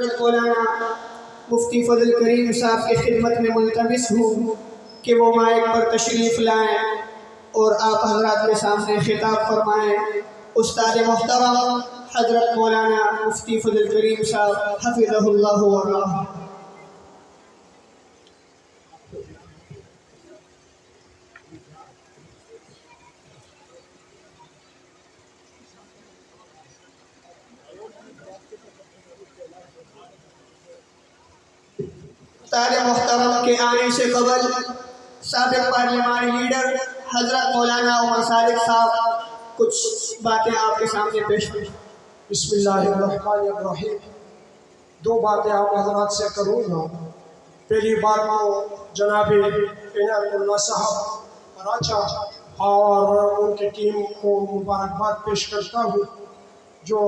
حضرت مولانا مفتی فضل کریم صاحب کی خدمت میں ملتمس ہوں کہ وہ مائک پر تشریف لائیں اور آپ حضرات کے سامنے خطاب فرمائیں۔ استاد محترم حضرت مولانا مفتی فضل کریم صاحب حفظہ اللہ ورعاہ۔ استاد محترم کے آنے سے قبل سابق پارلیمانی لیڈر حضرت مولانا عمر صادق صاحب کچھ باتیں آپ کے سامنے پیش کریں۔ بسم اللہ الرحمن الرحیم۔ دو باتیں آپ حضرات سے کروں گا۔ پہلی بات تو جناب عنایت اللہ صاحب کراچا اور ان کی ٹیم کو مبارکباد پیش کرتا ہوں جو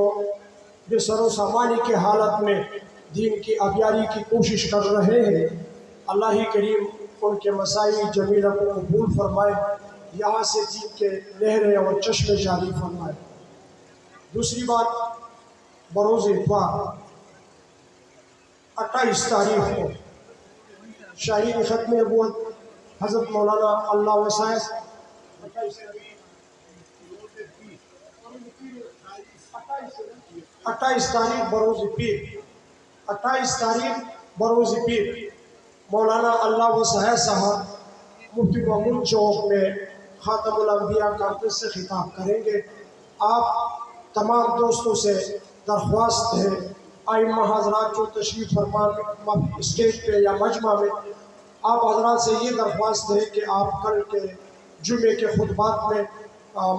بے سر و سامانی کی حالت میں دین کی آبیاری کی کوشش کر رہے ہیں۔ اللہ ہی کریم ان کے مساعی جمیلہ کو قبول فرمائے، یہاں سے دین کے نہریں اور چشمے جاری فرمائے۔ دوسری بات، بروز اتوار 28 تاریخ کو شاہین ختم نبوت حضرت مولانا اللہ وسائے 28 تاریخ بروز پیر مولانا اللہ وسائے صاحب مفتی محمود چوک میں خاتم الانبیاء کانفرنس سے خطاب کریں گے۔ آپ تمام دوستوں سے درخواست ہے، ائمہ حضرات جو تشریف فرما اسٹیج پہ یا مجمع میں، آپ حضرات سے یہ درخواست ہے کہ آپ کل کے جمعے کے خطبات میں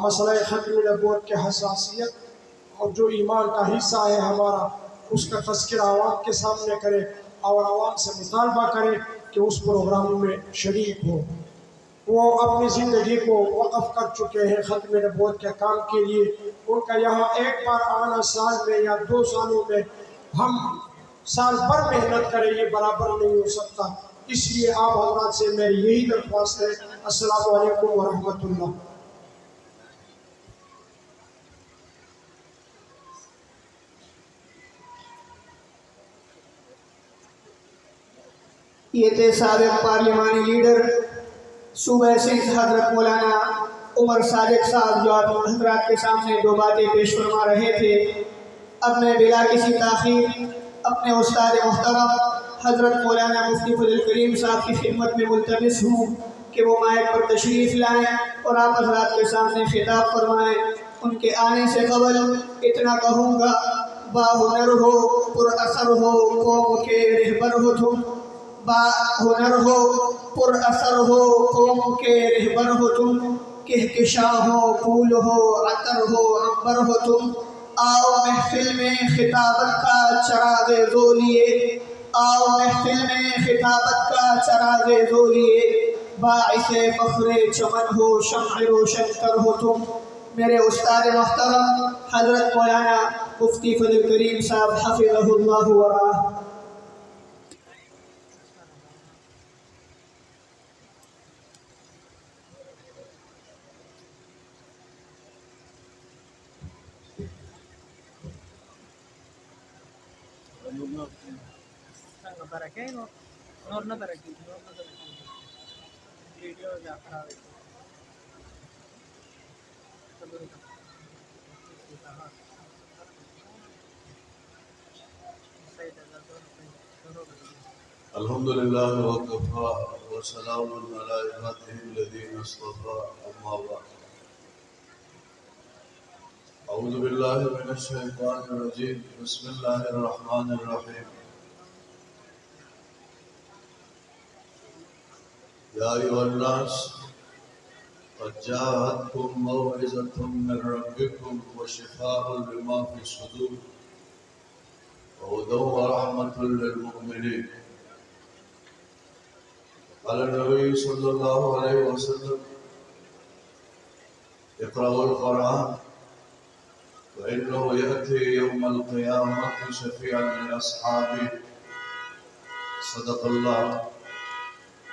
مسئلہ ختم نبوت کے حساسیت اور جو ایمان کا حصہ ہے ہمارا، اس کا تذکرہ عوام کے سامنے کرے اور عوام سے مطالبہ کرے کہ اس پروگرام میں شریک ہو۔ وہ اپنی زندگی کو وقف کر چکے ہیں ختم نبوت کے کام کے لیے۔ ان کا یہاں ایک بار آنا سال میں یا 2 سالوں میں ہم سال بھر محنت کریں یہ برابر نہیں ہو سکتا۔ اس لیے آپ حضرات سے میری یہی درخواست ہے۔ السلام علیکم ورحمۃ اللہ۔ یہ تھے سابق پارلیمانی لیڈر صوبہ سندھ حضرت مولانا عمر صادق صاحب جو آپ حضرات کے سامنے 2 باتیں پیش فرما رہے تھے۔ اب میں بلا کسی تاخیر اپنے استاد محترم حضرت مولانا مفتی فضل کریم صاحب کی خدمت میں ملتمس ہوں کہ وہ مائک پر تشریف لائیں اور آپ حضرات کے سامنے خطاب فرمائیں۔ ان کے آنے سے قبل اتنا کہوں گا، باہنر ہو پر اثر ہو قوم کے رہبر ہو تم، باہنر ہو پر اثر ہو قوم کے رہبر ہو تم، کہکشاں ہو پھول ہو عطر ہو عنبر ہو تم، آؤ محفل میں خطابت کا چراغ دو لیے، آؤ محفل میں خطابت کا چراغ دو لیے، باعث فخر چمن ہو شمع روشن کر ہو تم۔ میرے استاد محترم حضرت مولانا مفتی فضل کریم صاحب حفظہ اللہ ورعاہ۔ الحمدللہ وکفا وسلام علی عبادہ الذین اصطفیٰ، اما بعد۔ اعوذ باللہ من الشیطان الرجیم، بسم اللہ الرحمن الرحیم۔ یا ایھا الناس قد جاءتکم موعظۃ من ربکم وشفاء لما فی الصدور وہدی ورحمۃ للمؤمنین۔ قال النبي صلى الله عليه وسلم اقرأوا القرآن فإنه يأتي يوم القيامة شفيعا لأصحابه۔ صدق الله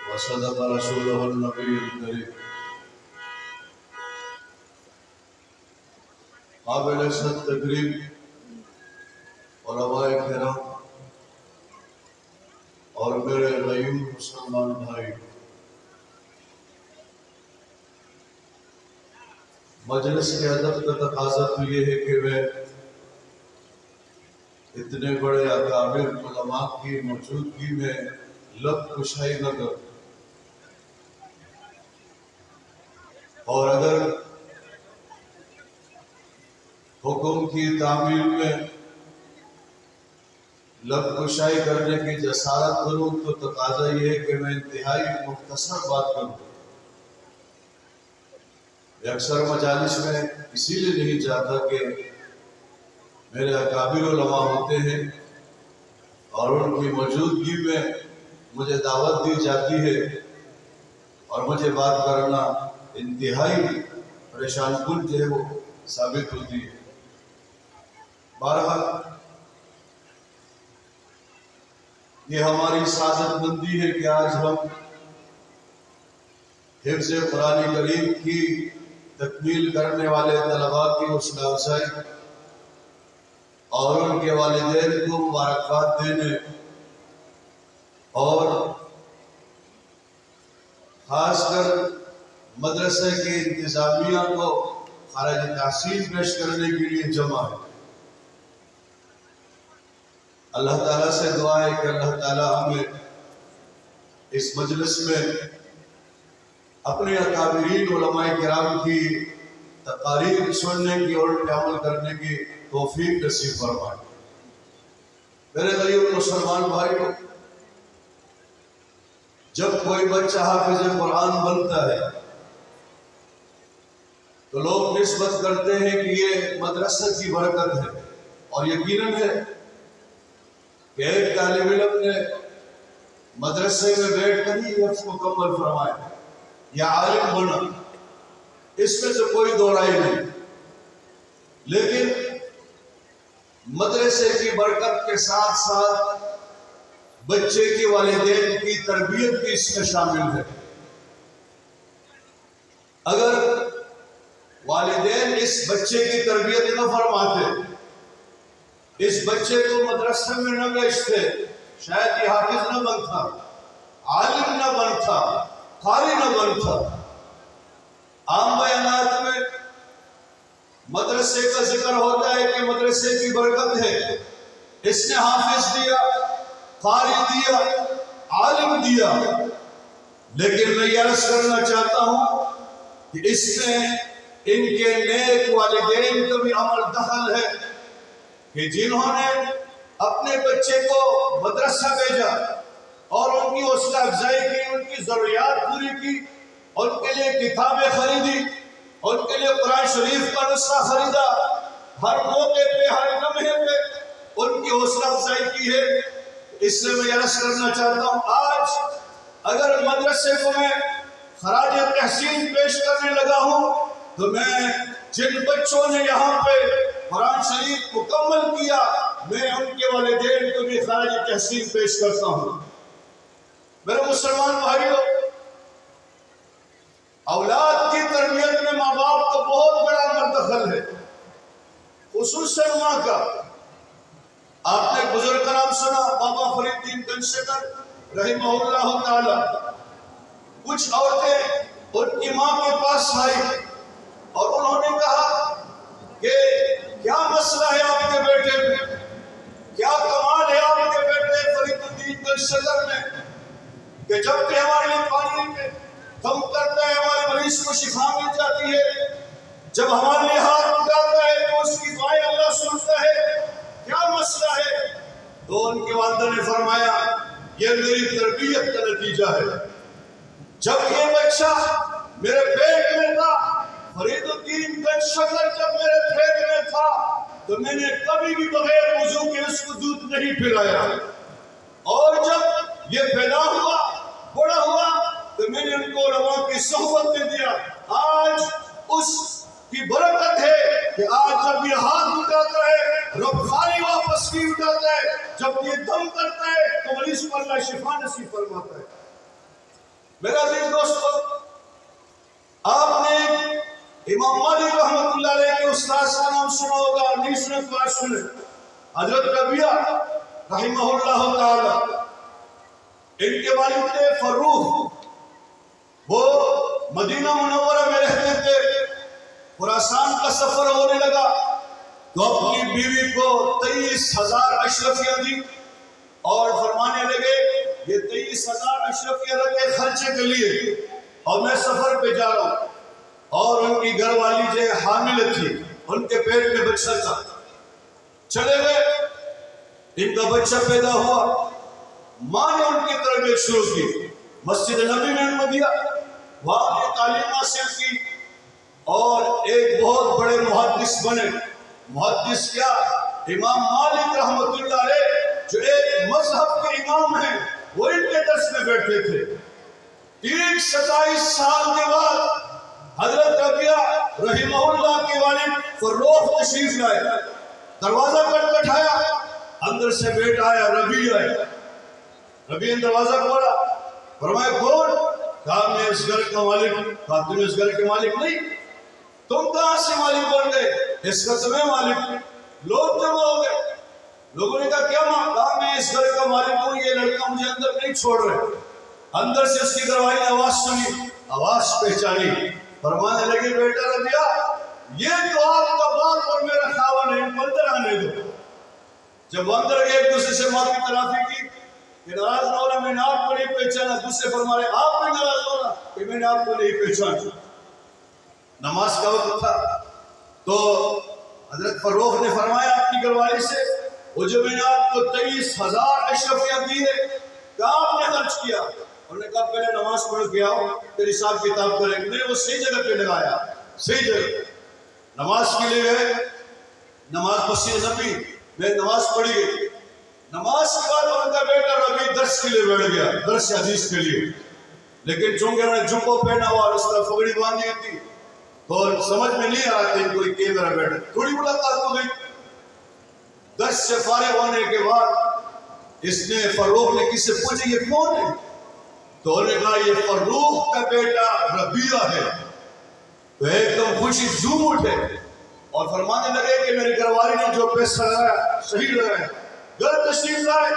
وصدق رسوله النبي الكريم۔ قابل صد تقریب علماء کرام، قیوم مسلمان بھائی، مجلس کے ادب کا تقاضا تو یہ ہے کہ میں اتنے بڑے اکابر علماء کی موجودگی میں لب کشائی نہ کروں، اور اگر حکم کی تعمیل میں لب کشائی کرنے کی جسارت کروں تو تقاضا یہ ہے کہ میں انتہائی مختصر بات کروں۔ میں اکثر مجالس میں اسی لیے نہیں چاہتا کہ میرے اکابر علماء ہوتے ہیں اور ان کی موجودگی میں مجھے دعوت دی جاتی ہے اور مجھے بات کرنا انتہائی پریشان کن جو ہے وہ ثابت ہوتی ہے۔ بہرحال یہ ہماری سعادت مندی ہے کہ آج ہم حفظ قرآن کریم کی تکمیل کرنے والے طلباء کی حوصلہ افزائی اور ان کے والدین کو مبارکباد دینے اور خاص کر مدرسے کی انتظامیہ کو خراج تحسین پیش کرنے کے لیے جمع ہے۔ اللہ تعالیٰ سے دعا ہے کہ اللہ تعالیٰ ہمیں اس مجلس میں اپنے اکابرین علماء کرام کی تقاریر سننے کی اور ان پہ عمل کرنے کی توفیق نصیب فرمائے۔ میرے غریب مسلمان بھائیوں، جب کوئی بچہ حافظ قرآن بنتا ہے تو لوگ نسبت کرتے ہیں کہ یہ مدرسہ کی برکت ہے، اور یقیناً ہے کہ ایک طالب علم نے مدرسے میں بیٹھ کر ہی حفظ مکمل فرمایا یا عالم بنا، اس میں سے کوئی دو رائے نہیں، لیکن مدرسے کی برکت کے ساتھ ساتھ بچے کے والدین کی تربیت بھی اس میں شامل ہے۔ اگر والدین اس بچے کی تربیت نہ فرماتے، اس بچے کو مدرسے میں نہ بھیجتے، شاید یہ حافظ نہ بنتا، عالم نہ بنتا، قاری نہ بنتا۔ عام بیانات میں مدرسے کا ذکر ہوتا ہے کہ مدرسے کی برکت ہے، اس نے حافظ دیا، قاری دیا، عالم دیا، لیکن میں یہ عرض کرنا چاہتا ہوں کہ اس میں ان کے نیک والدین کا بھی عمل دخل ہے کہ جنہوں نے اپنے بچے کو مدرسہ بھیجا اور ان کی حوصلہ افزائی کی، ان کی ضروریات پوری کی، ان کے لیے کتابیں خریدی، ان کے لیے قرآن شریف کا نسخہ خریدا، ہر موقع پہ ہر لمحے پہ ان کی حوصلہ افزائی کی ہے۔ اس لیے میں عرض کرنا چاہتا ہوں، آج اگر مدرسے کو میں خراج تحسین پیش کرنے لگا ہوں تو میں جن بچوں نے یہاں پہ قرآن شریف مکمل کیا، میں ان کے والدین کو بھی خراج تحسین پیش کرتا ہوں۔ میرے مسلمان بھائیوں، اولاد کی تربیت میں ماں باپ کا بہت بڑا دخل ہے، خصوصاً ماں کا۔ آپ نے بزرگ کا نام سنا، بابا فرید الدین گنجشکر رحمہ اللہ تعالی۔ کچھ عورتیں ان کی ماں کے پاس آئی اور انہوں نے کہا کہ کیا مسئلہ ہے آپ کے بیٹے میں، کیا کمال ہے آپ کے بیٹے فرید الدین گنجشکر میں کہ جب بھی ہمارے لیے پانی میں دم کرتا ہے ہمارے مریض کو شفا مل جاتی ہے، جب ہمارے لیے ہاتھ اٹھاتا ہے تو اس کی دعائیں اللہ سنتا ہے، کیا مسئلہ ہے؟ تو ان کی والدہ نے فرمایا یہ میری تربیت کا نتیجہ ہے۔ جب یہ بچہ میرے پیٹ میں تھا، فرید الدین گنجشکر جب میرے پیٹ میں تھا تو میں نے کبھی بھی بغیر وضو کے اس کو دودھ نہیں پلایا، اور جب یہ پیدا ہوا بڑا ہوا تو میں نے ان کو علماء کی صحبت میں دیا۔ آج اس کی برکت ہے کہ آج جب یہ ہاتھ اٹھاتا ہے رب خالی واپس بھی اٹھاتا ہے، جب یہ دم کرتا ہے تو مریض کو اللہ شفا نصیب فرماتا ہے۔ میرا عزیز دوستو، آپ نے امام مالک رحمۃ اللہ علیہ کے استاذ کا نام سنا ہوگا، نہیں سنے تو آج سنے، حضرت ربیعہ رحمہ اللہ تعالی۔ ان کے والد تھے فروخ، وہ مدینہ منورہ میں رہتے تھے۔ خراسان کا سفر ہونے لگا تو اپنی بیوی کو 23,000 اشرفیہ دی اور فرمانے لگے یہ 23,000 اشرفیہ رکھے خرچے کے لیے اور میں سفر پہ جا رہا ہوں۔ اور ان کی گھر والی جو حامل تھی، ان کے پیٹ میں بچہ تھا، چلے گئے، ان کا بچہ پیدا ہوا، ماں نے ان کی تربیت شروع کی، مسجد نبی میں ان کو دیا، وہاں نے تعلیم حاصل کی اور ایک بہت بڑے محدث بنے۔ محدث کیا؟ امام مالک رحمۃ اللہ علیہ جو ایک مذہب کے امام ہیں، وہ ان کے درس میں بیٹھتے تھے۔ ٹھیک 27 سال کے بعد حضرت ربیہ رحمہ اللہ کے والد فروخ تشریف لائے، دروازہ کھٹکھٹایا، اندر سے بیٹا آیا، ربیہ آیا۔ ربیہ نے دروازہ کھولا، فرمایا کون؟ کہا میں اس گھر کا مالک ہوں۔ کہا تم اس گھر کے مالک نہیں، تم کہاں سے مالک بن گئے؟ اس کا تمہیں مالک ہوں۔ لوگ جمع ہو گئے، لوگوں نے کہا کیا ماں؟ کہا میں اس گھر کا مالک ہوں، یہ لڑکا مجھے اندر نہیں چھوڑ رہے۔ اندر سے اس کی گھر والی نے آواز سنی، آواز پہچانی، فرمانے لگے بیٹا ربیہ یہ تو آپ کا باپ اور میرا خاوند ہے، ان کو اندر آنے دو۔ جب وہ اندر گئے ایک دوسرے سے معافی تلافی کی کہ ناراض نہ ہونا، میں نے آپ کو نہیں پہچانا۔ دوسرے فرمائے آپ بھی ناراض ہونا کہ میں نے آپ کو نہیں پہچانا۔ نماز کا وقت تھا تو حضرت فروخ نے فرمایا اپنی گھر والی سے وہ جو میں نے آپ کو 23,000 اشرفیہ دی ہے کہاں آپ نے خرچ کیا؟ انہوں نے کہا پہلے نماز پڑھ کے آؤ پھر حساب کتاب کریں گے۔ میں نے وہ صحیح جگہ پہ لگایا، صحیح جگہ نماز کے لیے گئے، نماز مسجد نبی میں نماز پڑھی گئی۔ نماز کے بعد ان کا بیٹا ربی درس کے لیے بیٹھ گیا، درس حدیث کے لیے، لیکن چونکہ انہوں نے جمعہ پہنا ہوا اور اس طرح پگڑی باندھی تھی تو سمجھ میں نہیں آ رہا کہ کوئی کے میرا بیٹا۔ تھوڑی ملاقات ہو گئی، درس سے فارغ ہونے کے بعد اس نے فروخ نے کس سے پوچھا یہ کون ہے؟ تو انہوں نے کہا یہ فروخ کا بیٹا ربیہ ہے۔ تو ایک دم خوشی جھوم اٹھے اور فرمانے لگے کہ میری گھر والی نے جو پیسہ لگایا صحیح لگایا۔ گھر تشریف لائے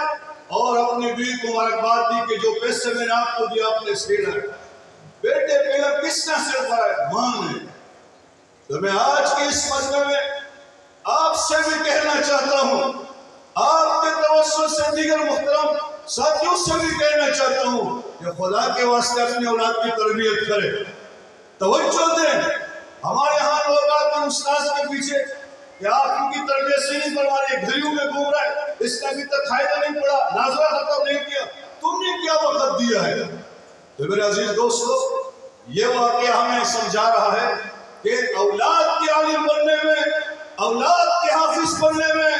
اور اپنی بیوی کو مبارکباد دی کہ جو پیسے میں نے آپ کو دیا آپ نے صحیح لگایا۔ بیٹے پہلے کس نے سر پایا؟ ماں نے۔ تو میں آج کے اس مجمع میں آپ سے بھی کہنا چاہتا ہوں، آپ کے توسط سے دیگر محترم ساتھیوں سے بھی کہنا چاہتا ہوں کہ خدا کے واسطے اپنی اولاد کی تربیت کریں، توجہ دیں۔ ہمارے ہاں لوگ آتے ہیں استاذ کے پیچھے کہ آپ ان کی تربیت سے نہیں فرما رہے، گھریوں میں گھوم رہا ہے، اس نے ابھی تک قاعدہ نہیں پڑھا، ناظرہ ختم نہیں کیا، تم نے کیا وقت دیا ہے؟ تو میرے عزیز دوستو یہ واقعہ ہمیں سمجھا رہا ہے کہ اولاد کے عالم بننے میں، اولاد کے حافظ بننے میں،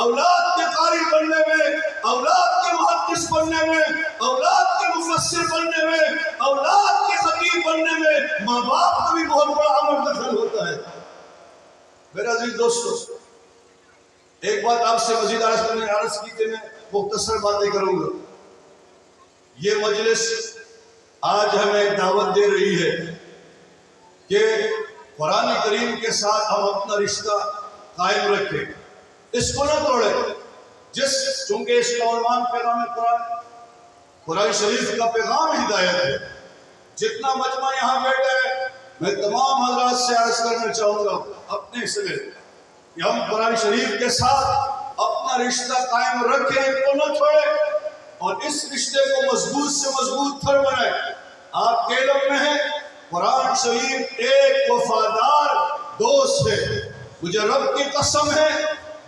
اولاد کے قاری بننے میں، اولاد کے محدث بننے میں، اولاد کے مفسر بننے میں، اولاد کے خطیب بننے میں ماں باپ کا بھی بہت بڑا عمل دخل ہوتا ہے۔ میرے عزیز دوستو ایک بات آپ سے مزید عرض کی کہ میں مختصر باتیں کروں گا۔ یہ مجلس آج ہمیں دعوت دے رہی ہے کہ قرآن کریم کے ساتھ ہم اپنا رشتہ قائم رکھیں، اس کو نہ توڑیں۔ چونکہ اس کا عنوان پیغام قرآن شریف کا پیغام ہدایت ہے۔ جتنا مجمع یہاں بیٹھا ہے میں تمام حضرات سے عرض کرنا چاہوں گا اپنے سے کہ ہم قرآن شریف کے ساتھ اپنا رشتہ قائم رکھیں، اس کو نہ چھوڑیں اور اس رشتے کو مضبوط سے مضبوط تھر بنائیں۔ آپ کے علم میں ہے قرآن شریف ایک وفادار دوست ہے۔ مجھے رب کی قسم ہے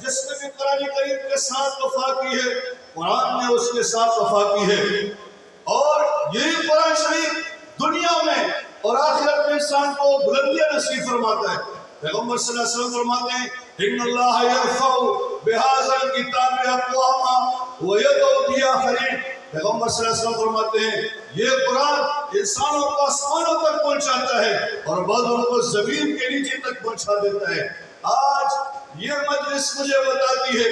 جس نے بھی قرآن کریم کے ساتھ وفا کی ہے قرآن نے اس کے ساتھ وفا کی ہے، اور یہی قرآن شریف دنیا میں اور آخرت میں انسان کو بلندیاں نصیب فرماتا ہے۔ پیغمبر صلی اللہ علیہ وسلم فرماتے ہیں ان اللہ یرفع بہذا الکتاب اقواما ویدعو بہ آخرین۔ پیغمبر صلی اللہ علیہ وسلم فرماتے ہیں یہ قرآن انسانوں کو آسمانوں تک پہنچاتا ہے اور بعضوں کو زمین کے نیچے تک پہنچا دیتا ہے۔ آج یہ مجلس مجھے بتاتی ہے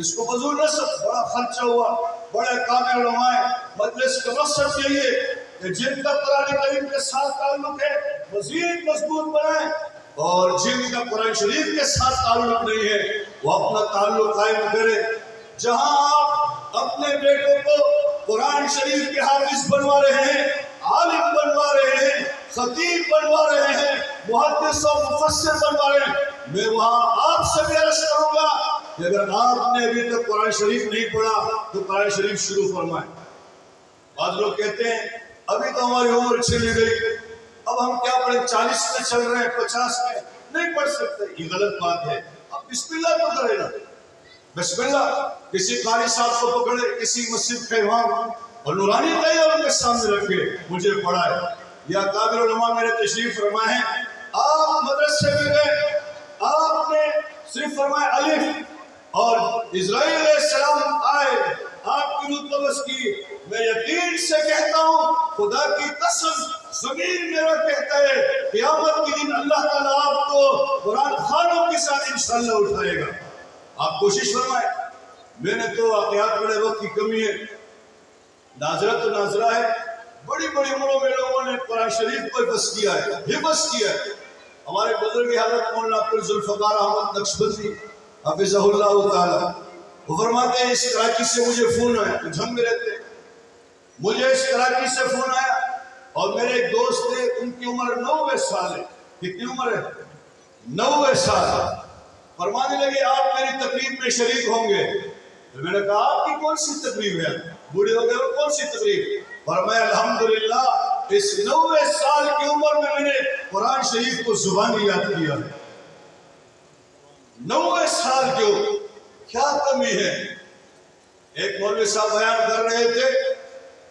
اس کو فضول نہ سب بڑا خرچہ ہوا، بڑے کامل علماء، مجلس کا مقصد یہی ہے کہ جن کا قرآن کریم کے ساتھ تعلق ہے مزید مضبوط بنائیں، اور جن کا قرآن شریف کے ساتھ تعلق نہیں ہے وہ اپنا تعلق قائم کرے۔ جہاں آپ اپنے بیٹوں کو قرآن قرآن شریف کے حافظ بنوا رہے ہیں، عالم بنوا رہے ہیں، خطیب بنوا رہے ہیں، محدث و مفسر بنوا رہے ہیں. میں وہاں آپ سے بھی عرض کروں گا کہ اگر آپ نے ابھی تک قرآن شریف نہیں پڑھا تو قرآن شریف شروع فرمائیں. بعض لوگ کہتے ہیں ابھی تو ہماری عمر چلی گئی، اب ہم کیا پڑھیں، 40 میں چل رہے ہیں، 50 میں نہیں پڑھ سکتے. یہ غلط بات ہے. اب بسم اللہ تو کرے نا، بسم اللہ. کسی قاری صاحب کو پکڑے، کسی مسجد کا امام اور نورانی طیب ان کے سامنے رکھے، مجھے پڑھائے. یا کابر علماء میرے تشریف فرمائے ہیں، آپ مدرسے میں گئے، آپ نے صرف فرمائے الف اور اسرائیل علیہ السلام آئے، آپ کی روح قبض کی. میں یقین سے کہتا ہوں، خدا کی قسم، زمین میرا کہتا ہے قیامت کے دن اللہ تعالیٰ آپ کو قرآن خوانوں کے ساتھ انشاءاللہ اٹھائے گا. آپ کوشش فرمائیں. میں نے تو واقعات پڑھے، وقت کی کمی ہے. ناظرہ تو ناظرہ ہے، بڑی بڑی عمروں میں لوگوں نے قرآن شریف کو حفظ کیا ہے، حفظ کیا ہے. ہمارے بزرگ حضرت مولانا عبد الذوالفقار احمد نقشبندی حفظہ اللہ تعالی، وہ فرماتے ہیں اس کراچی سے مجھے فون آیا، جھنگ میں رہتے ہیں، مجھے اس کراچی سے فون آیا اور میرے ایک دوست تھے، ان کی عمر 90 سال ہے. کتنی عمر ہے؟ 90 سال. فرمانے لگے آپ میری تقریب میں شریک ہوں گے. میں نے کہا آپ کی کون سی تقریب ہے؟ بوڑھے ہو گئے، کون سی تقریب؟ فرمایا الحمدللہ اس 90 سال کی عمر میں نے قرآن شریف کو زبانی یاد کیا. 90 سال کی عمر، کیا کمی ہے؟ ایک مولوی صاحب بیان کر رہے تھے،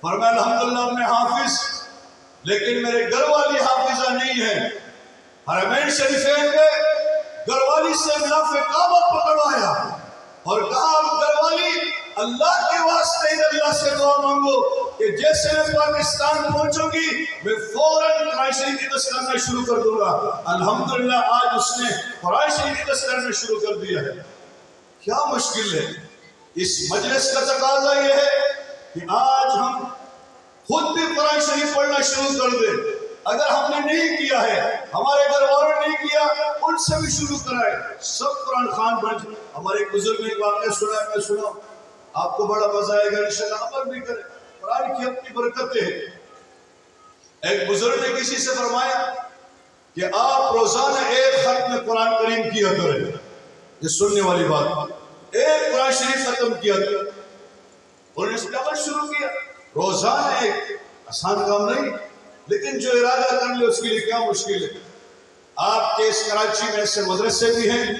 فرمایا الحمدللہ میں حافظ، لیکن میرے گھر والی حافظہ نہیں ہے. حرمین شریفین میں گھر والی سے ملاف کعبہ پکڑوایا اور کہا گھر والی اللہ کے واسطے اللہ سے دعا مانگو کہ جیسے میں پاکستان پہنچوں گی میں فوراً قرآن شریف کی دست کرنا شروع کر دوں گا. الحمدللہ آج اس نے قرآن شریف کی دست کرنا شروع کر دیا ہے. کیا مشکل ہے؟ اس مجلس کا تقاضا یہ ہے کہ آج ہم خود بھی قرآن شریف پڑھنا شروع کر دیں. اگر ہم نے نہیں کیا ہے، ہمارے گھر والوں نے نہیں کیا، ان سے بھی شروع کرائے. سب قرآن خوان بن جائیں. ہمارے ایک بزرگ نے ایک واقعہ سنا ہے، میں سنا، آپ کو بڑا مزہ آئے گا، انشاءاللہ عمل بھی کریں. قرآن کی اپنی برکتیں ہیں. ایک بزرگ نے کسی سے فرمایا کہ آپ روزانہ ایک ختم قرآن کریم کیا کریں. یہ سننے والی بات، ایک قرآن شریف ختم کیا کریں. انہوں نے اس پہ عمل شروع کیا. روزانہ ایک، آسان کام نہیں، لیکن جو ارادہ کر لے اس کے لیے کیا مشکل ہے. آپ کے اس کراچی میں ایسے مدرسے بھی ہیں.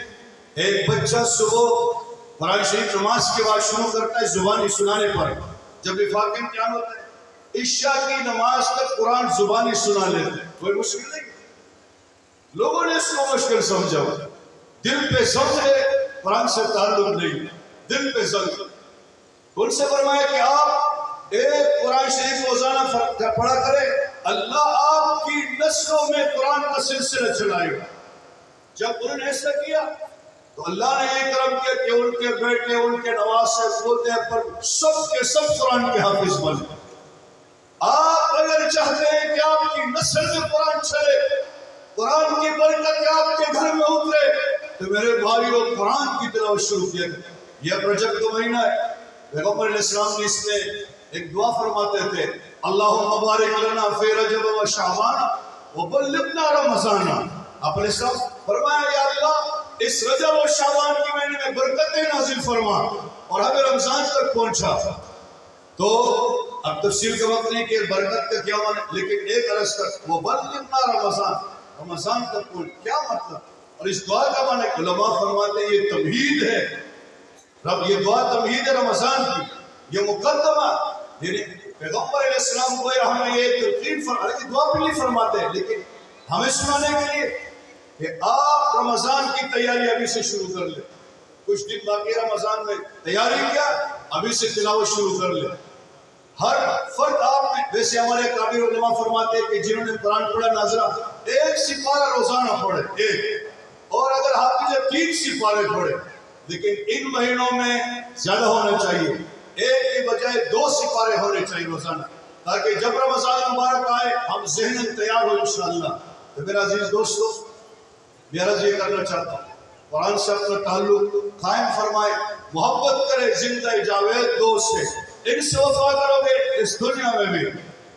ایک بچہ صبح قرآن شریف نماز کے بعد شروع کرتا ہے زبانی سنانے پر. جب وفاق امتحان ہوتا ہے عشاء کی نماز تک قرآن زبانی سنا لیتے ہیں. کوئی مشکل نہیں. لوگوں نے اس کو مشکل سمجھا. دل پہ زنگ ہے، قرآن سے تعلق نہیں. دل پہ زنگ. ان سے فرمایا کہ آپ ایک قرآن شریف روزانہ پڑھا کریں، اللہ آپ کی نسلوں میں قرآن کا سلسلہ چلائے گا. جب انہوں نے ایسا کیا تو اللہ نے یہ کرم کیا کہ ان کے بیٹے، ان کے نواسے، پوتے پر سب کے سب قرآن کے حافظ بنے. آپ اگر چاہتے ہیں کہ آپ کی نسل میں قرآن چلے، قرآن کی برکت آپ کے گھر میں اترے، تو میرے بھائیوں قرآن کی تلاوت شروع کیا. یہ رجب کا مہینہ ہے. پیغمبر علیہ السلام نے اس میں ایک دعا فرماتے تھے، اللہم بارک لنا فی رجب و شعبان وبلغنا رمضان. آپ نے سب فرمایا یا اللہ اس رجب و شعبان کے مہینے میں برکتیں نازل فرما اور ہمیں رمضان تک پہنچا. تو اب تفصیل کا وقت نہیں کہ برکت کا کیا معنی، لیکن ایک عرض تک وبلغنا رمضان، رمضان تک پہنچ، کیا مطلب؟ اور اس دعا کا معنی علماء فرماتے ہیں یہ تمہید ہے. رب یہ دعا تمہید ہے رمضان کی، یہ مقدمہ. یعنی پیغمبر علیہ السلام کو ہمیں یہ تلقین فرماتے، دعا بھی نہیں فرماتے ہیں، لیکن ہمیں سنانے کے لیے کہ آپ رمضان کی تیاری ابھی سے شروع کر لیں. کچھ دن باقی رمضان میں، تیاری کیا ابھی سے تلاوت شروع کر لیں. ہر فرد آپ نے، ویسے ہمارے کابر علماء فرماتے ہیں کہ جنہوں نے قرآن پڑھا ناظرہ ایک سپارہ روزانہ پڑھے، ایک، اور اگر حافظ 3 سپارے پڑھے، لیکن ان مہینوں میں زیادہ ہونا چاہیے. ایک کے بجائے 2 سپارے ہونے چاہیے روزانہ، تاکہ جب رمضان مبارک آئے ہم ذہن تیار ہو انشاءاللہ. تو میرا عزیز دوستو، میں عرض یہ کرنا چاہتا ہوں، قرآن سے اپنا تعلق قائم فرمائے، محبت کرے زندہ جاوید دوست سے. ان سے وفا کرو گے اس دنیا میں بھی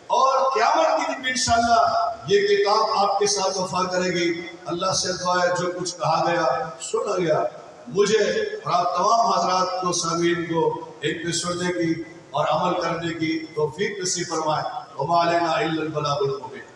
اور قیامت کے دن بھی انشاءاللہ یہ کتاب آپ کے ساتھ وفا کرے گی۔ اللہ سے دعا ہے جو کچھ کہا گیا سنا گیا مجھے اور آپ تمام حضرات کو سامعین کو ایک پہ سننے کی اور عمل کرنے کی توفیق نصیب فرمائے۔ وما علینا الا البلاغ المبین۔